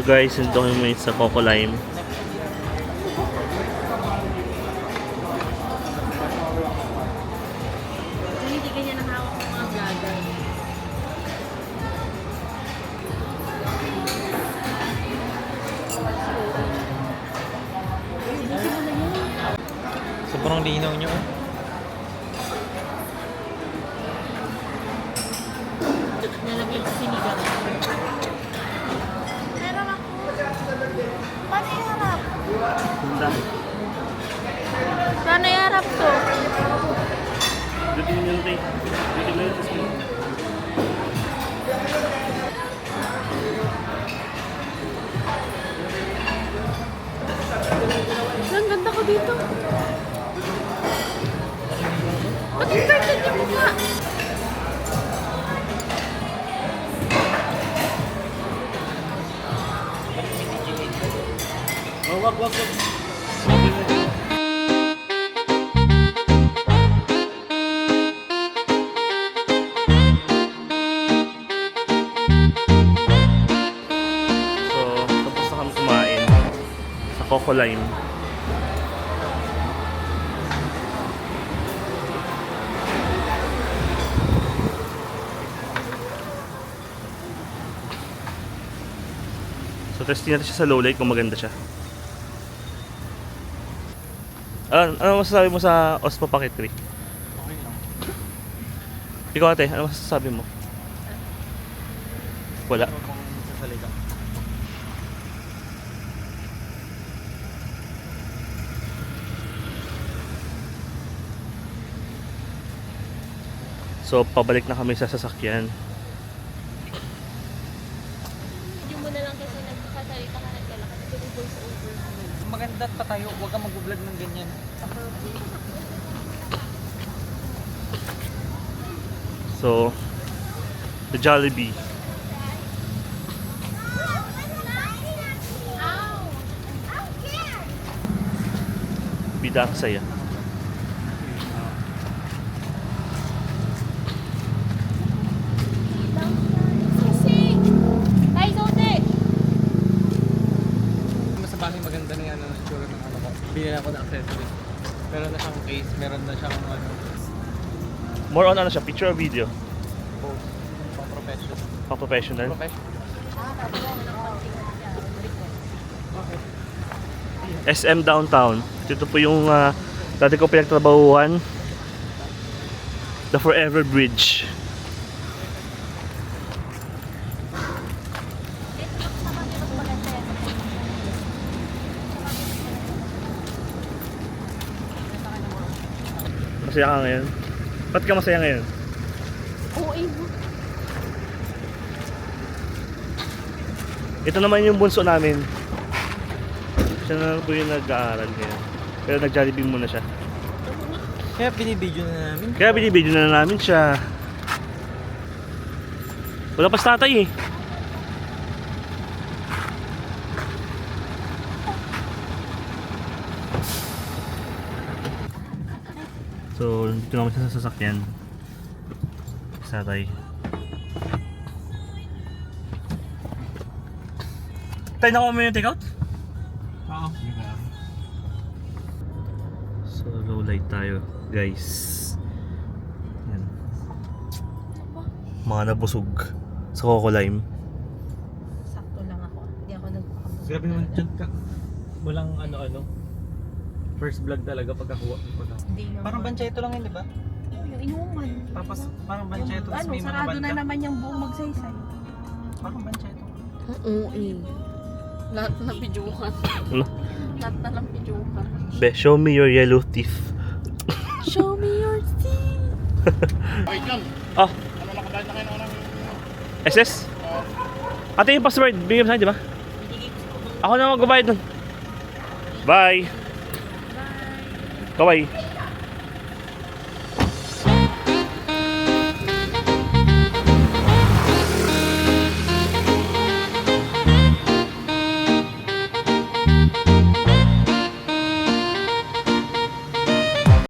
So guys, nandito kami sa Coco Lime. Hindi ganyan ang hawak ng mga vlogger. Sobrang linaw nyo. Nalagyan ko sinigang. Meron ako. Paano iharap? Paano iharap to? Dito yun yung tape. Dito na yun sa screen. Ang ganda ko dito. Ba't yung curtain yung mukha? Oh, wag. So, tapos na kami kumain sa Coco Lime. So, testing natin siya sa low light kung maganda siya. Ano masasabi mo sa Osmo Pocket 3? Okay lang. Ikaw ate, ano masasabi mo? Wala. Ano kung sasalita? So, pabalik na kami sa sasakyan. Hindi mo na lang kasi nagsasalita ka naglalakad. Kasi voice over. Maganda at patayo. Huwag kang mag-vlog ng ganyan. So, the Jollibee. Bida ang saya. Sisi! Tay, sote! Sa bahay maganda na yan ang itsura ng ano ko. Binili ako ng accessories. Meron na siyang case, meron na siyang ano. More on ano siya, picture or video? Both. Pang-professional. Pang-professional. Professional. SM Downtown. Ito po yung dati ko pinagtrabahuhan. The Forever Bridge. Masaya ka ngayon? Ba't ka masaya ngayon? Oo, mo. Ito naman yung bunso namin. Siya na po yung nag-aaral ngayon. Pero nag-Jollibee muna siya. Kaya binibideo na namin. Kaya binibideo na namin siya. Wala pa sa tatay eh. So, dito naman siya sa sasakyan. Sa tatay. Tayo na mo yung take out? Oo. So, low light tayo, guys. Yan. Mga nabusog sa Coco Lime. Sakto lang ako. Hindi ako nagpakamot. Grabe naman dyan ka. Walang ano-ano. First vlog talaga pagkakuha. Hindi naman. Parang bancheto lang yun, di ba? Yung inuman. Tapos parang bancheto. Tapos may mga sarado na banda. naman yung buong magsaysay. Parang bancheto. Oo, lahat na bidyuhan. Ano? Lahat na lang bidyuhan. Be, show me your yellow teeth. Show me your teeth. Ah. SS? Ate yung password, bigyan mo sa akin, di ba? Ako na magbabayad nun. Bye! Bye! Kaway!